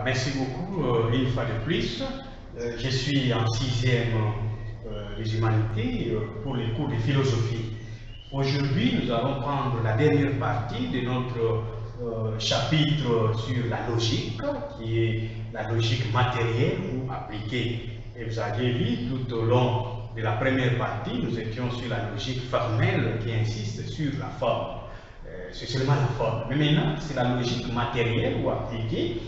Merci beaucoup une fois de plus. Je suis en sixième des humanités pour les cours de philosophie. Aujourd'hui, nous allons prendre la dernière partie de notre chapitre sur la logique, qui est la logique matérielle ou appliquée. Et vous avez vu tout au long de la première partie, nous étions sur la logique formelle qui insiste sur la forme. C'est seulement la forme. Mais maintenant, c'est la logique matérielle ou appliquée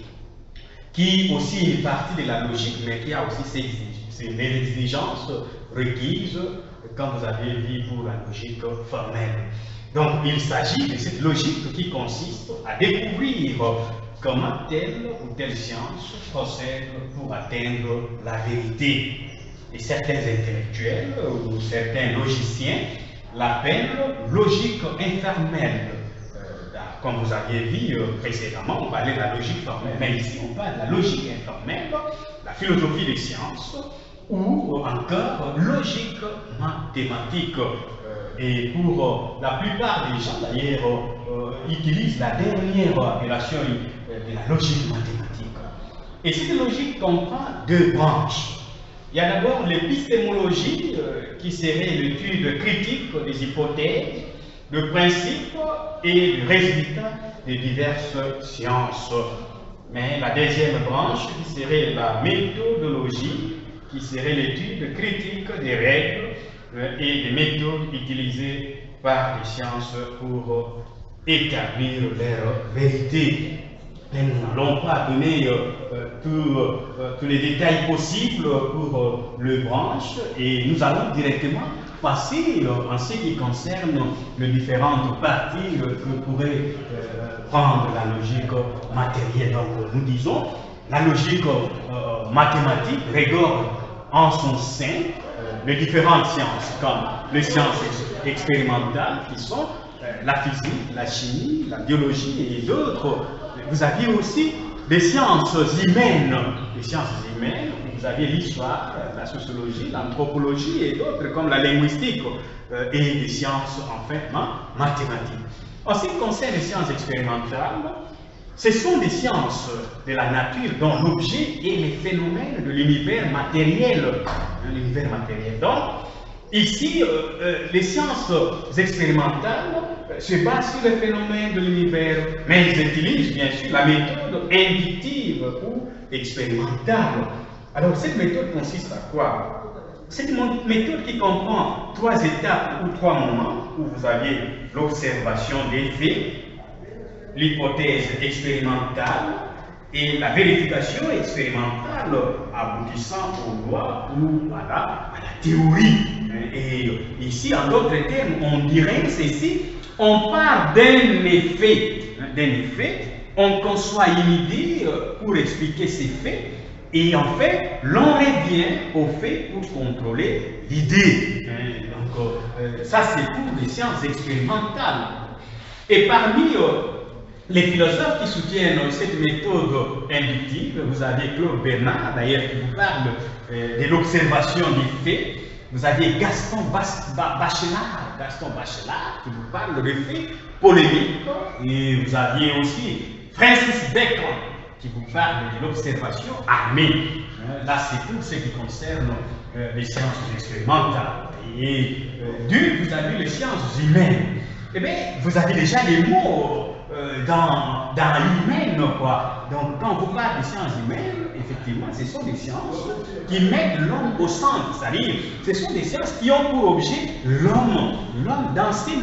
qui aussi est une partie de la logique, mais qui a aussi ses exigences requises, comme vous avez vu pour la logique formelle. Donc, il s'agit de cette logique qui consiste à découvrir comment telle ou telle science procède pour atteindre la vérité. Et certains intellectuels ou certains logiciens l'appellent logique informelle. Comme vous aviez vu précédemment, on parlait de la logique formelle, mais ici on parle de la logique informelle, la philosophie des sciences, ou encore logique mathématique. Et pour la plupart des gens, d'ailleurs, utilisent la dernière appellation de la logique mathématique. Et cette logique comprend deux branches. Il y a d'abord l'épistémologie, qui serait l'étude critique des hypothèses, de principes et de résultats de diverses sciences. Mais la deuxième branche, qui serait la méthodologie, qui serait l'étude critique des règles et des méthodes utilisées par les sciences pour établir leur vérité. Mais nous n'allons pas donner tous les détails possibles pour le branche et nous allons directement passer en ce qui concerne les différentes parties que pourrait prendre la logique matérielle. Donc nous disons, la logique mathématique regorge en son sein les différentes sciences, comme les sciences expérimentales qui sont la physique, la chimie, la biologie et d'autres. Vous aviez aussi des sciences humaines, vous aviez l'histoire, la sociologie, l'anthropologie et d'autres comme la linguistique et des sciences enfin mathématiques. En ce qui concerne les sciences expérimentales, ce sont des sciences de la nature dont l'objet est les phénomènes de l'univers matériel. Donc, ici, les sciences expérimentales se basent sur les phénomènes de l'univers, mais ils utilisent bien sûr la méthode inductive ou expérimentale. Alors, cette méthode consiste à quoi? C'est une méthode qui comprend trois étapes ou trois moments où vous avez l'observation des faits, l'hypothèse expérimentale et la vérification expérimentale aboutissant aux lois ou à la théorie. Et ici, en d'autres termes, on dirait ceci, on part d'un effet, on conçoit une idée pour expliquer ces faits, et en fait, l'on revient au fait pour contrôler l'idée. Donc, ça c'est pour les sciences expérimentales. Et parmi les philosophes qui soutiennent cette méthode inductive, vous avez Claude Bernard, d'ailleurs, qui vous parle de l'observation des faits. Vous avez Gaston Bachelard qui vous parle des faits polémiques. Et vous aviez aussi Francis Bacon qui vous parle de l'observation armée. Là, c'est pour ce qui concerne les sciences expérimentales. Et vous avez les sciences humaines. Eh bien, vous avez déjà les mots dans l'humaine, quoi. Donc, quand vous parlez des sciences humaines, effectivement, ce sont des sciences qui mettent l'homme au centre. C'est-à-dire, ce sont des sciences qui ont pour objet l'homme dans ses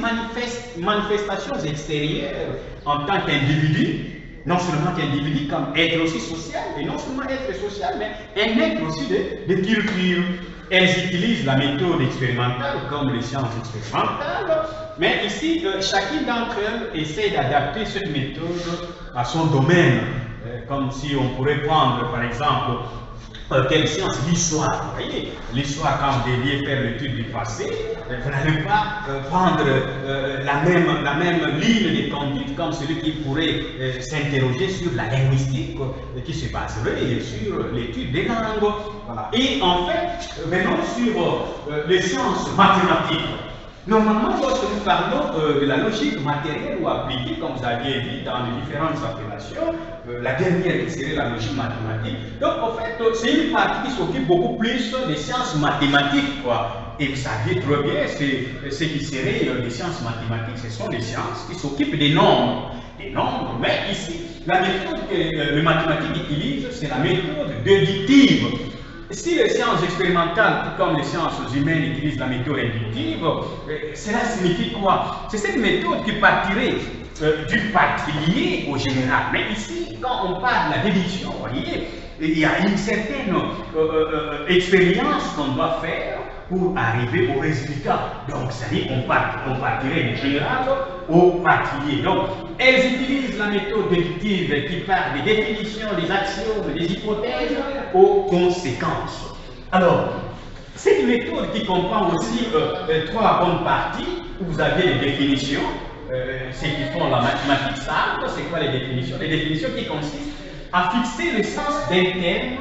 manifestations extérieures en tant qu'individu, non seulement qu'individu, comme être aussi social, et non seulement être social, mais un être aussi de culture. Elles utilisent la méthode expérimentale comme les sciences expérimentales, mais ici, chacune d'entre elles essaie d'adapter cette méthode à son domaine. Comme si on pourrait prendre, par exemple, quelle science? L'histoire. Vous voyez, l'histoire, quand vous deviez faire l'étude du passé, vous n'allez pas prendre la même ligne de conduite comme celui qui pourrait s'interroger sur la linguistique, qui se baserait sur l'étude des langues. Voilà. Et en fait, venons sur les sciences mathématiques. Normalement, lorsque nous parlons de la logique matérielle ou appliquée, comme vous aviez dit dans les différentes appellations, la dernière qui serait la logique mathématique. Donc, en fait, c'est une partie qui s'occupe beaucoup plus des sciences mathématiques, quoi. Et vous saviez très bien, ce qui serait des sciences mathématiques, ce sont des sciences qui s'occupent des nombres. Des nombres, mais ici, la méthode que le mathématique utilise, c'est la méthode déductive. Si les sciences expérimentales, comme les sciences humaines, utilisent la méthode inductive, cela signifie quoi? C'est cette méthode qui partirait du particulier au général. Mais ici, quand on parle de la déduction, vous voyez, il y a une certaine expérience qu'on doit faire pour arriver au résultat. Donc, c'est-à-dire qu'on partirait du général au particulier. Donc, elles utilisent la méthode déductive qui part des définitions, des axiomes, des hypothèses aux conséquences. Alors, cette méthode qui comprend aussi trois bonnes parties, où vous avez les définitions, ceux qui font la mathématique simple, c'est quoi les définitions? Les définitions qui consistent à fixer le sens d'un terme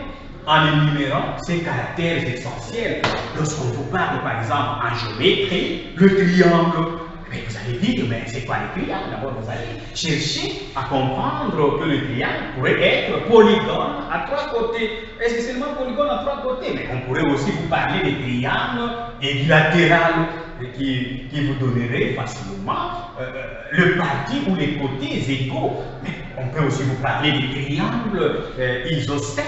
en énumérant ses caractères essentiels. Lorsqu'on vous parle, par exemple, en géométrie, le triangle, mais vous allez dire, mais c'est quoi le triangle? D'abord, vous allez chercher à comprendre que le triangle pourrait être polygone à trois côtés. Est-ce que c'est seulement polygone à trois côtés? Mais on pourrait aussi vous parler des triangles équilatérales qui vous donnerait facilement le parti ou les côtés égaux. Mais on peut aussi vous parler des triangles isocèles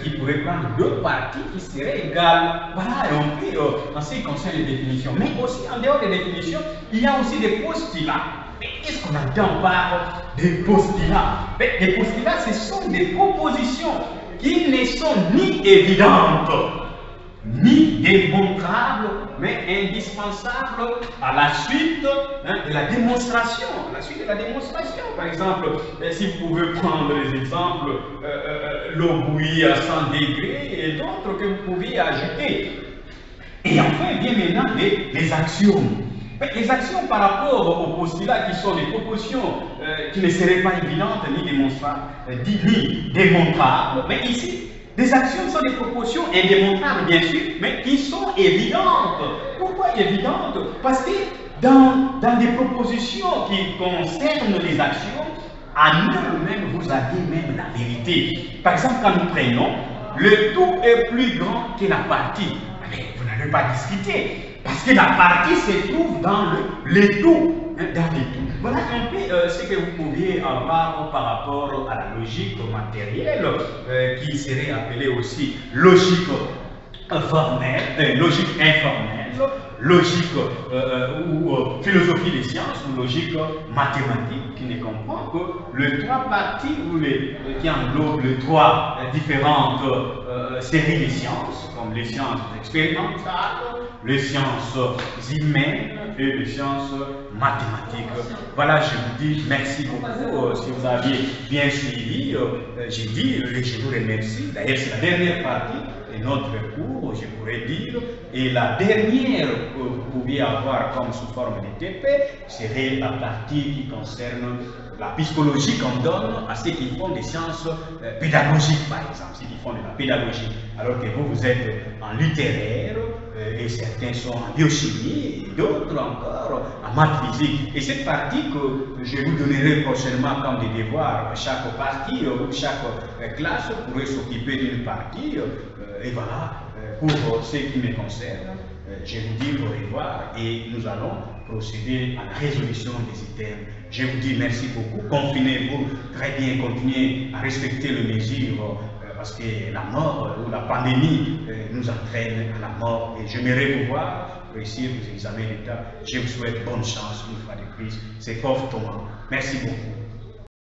qui pourraient prendre deux parties qui seraient égales. Voilà, et on peut, en ce qui concerne les définitions. Mais aussi, en dehors des définitions, il y a aussi des postulats. Mais qu'est-ce qu'on entend par des postulats? Des postulats, ce sont des propositions qui ne sont ni évidentes, ni démontrables, mais indispensables à la suite de la démonstration. La suite de la démonstration, par exemple, si vous pouvez prendre les exemples, l'eau bouillie à 100 degrés et d'autres que vous pouviez ajouter. Et enfin, bien maintenant, les axiomes. Les actions par rapport aux postulats qui sont des propositions qui ne seraient pas évidentes ni démontrables, ni démontrables, mais ici, des actions sont des propositions indémontrables, bien sûr, mais qui sont évidentes. Pourquoi évidentes? Parce que dans des propositions qui concernent les actions, en eux-mêmes, vous avez même la vérité. Par exemple, quand nous prenons, le tout est plus grand que la partie. Mais vous n'allez pas discuter. Parce que la partie se trouve dans le tout. Voilà un peu ce que vous pouviez avoir par rapport à la logique matérielle, qui serait appelée aussi logique formelle, logique informelle, logique ou philosophie des sciences, ou logique mathématique, qui ne comprend que les trois parties qui englobent les trois différentes séries de sciences, comme les sciences expérimentales, les sciences humaines et les sciences mathématiques. Voilà, je vous dis merci beaucoup. Si vous aviez bien suivi, j'ai dit, je vous remercie. D'ailleurs, c'est la dernière partie de notre cours, je pourrais dire, et la dernière que vous pouviez avoir comme sous forme de TP serait la partie qui concerne la psychologie qu'on donne à ceux qui font des sciences pédagogiques, par exemple, ceux qui font de la pédagogie, alors que vous êtes en littéraire, et certains sont en biochimie, et d'autres encore en maths physique. Et cette partie que je vous donnerai prochainement comme des devoirs, chaque partie ou chaque classe pourrait s'occuper d'une partie, et voilà, pour ce qui me concerne, je vous dis au revoir et nous allons procéder à la résolution des items. Je vous dis merci beaucoup, confinez-vous très bien, continuez à respecter les mesures parce que la mort ou la pandémie nous entraîne à la mort et j'aimerais vous voir réussir vos examens d'État. Je vous souhaite bonne chance une fois de plus. C'est Prof Thomas. Merci beaucoup.